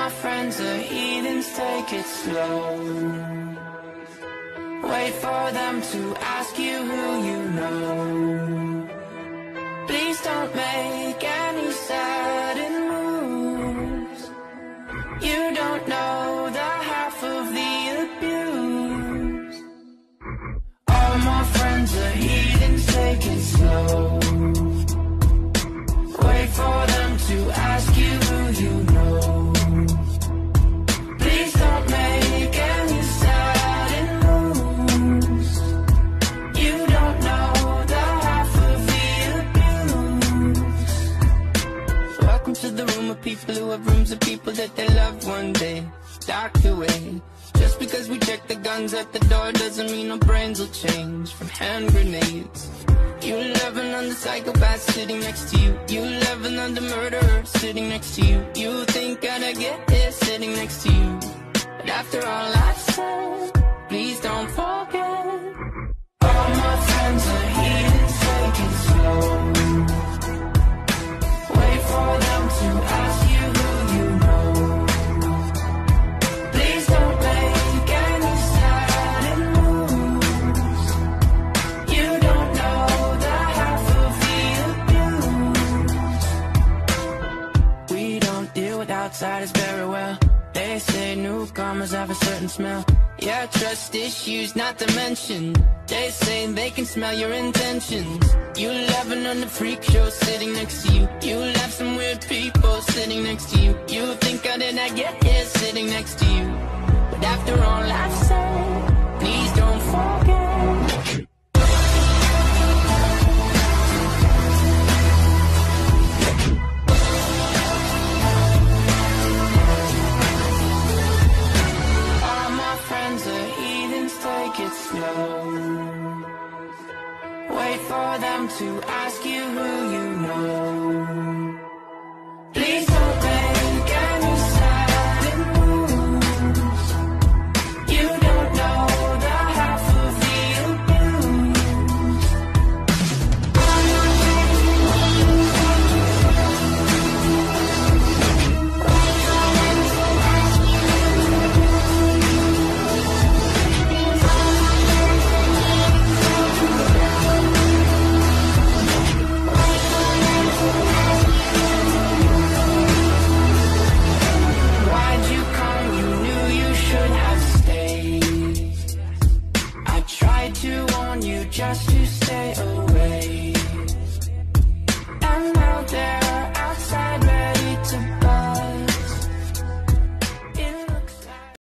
my friends are heathens, take it slow. Wait for them to ask you who you know. Please don't make any sudden moves. You don't know the half of the abuse. All my friends are heathens, take it slow. Wait for them to ask you who you know. Please don't make any sudden moves. You don't know the half of the abuse. Welcome to the room of people who have rooms of people that they love one day docked away. Just because we check the guns at the door doesn't mean our brains will change from hand grenades. You laughing on the psychopath sitting next to you. You laughing on the murderer sitting next to you. You think I'd get here sitting next to you. But after all I've said, please don't forget. All my friends are heathens, take it slow. Wait for them to ask you who you know. Please don't make any sudden moves. You don't know the half of the abuse. We don't deal with outsiders very well. They say newcomers have a certain smell. Yeah, trust issues not to mention. They say they can smell your intentions. You laughing on the freak show sitting next to you. You laugh some weird people sitting next to you. You think I did not get here sitting next to you. But after all I've said, please don't forget. All my friends are heathens, take it slow. Wait for them to ask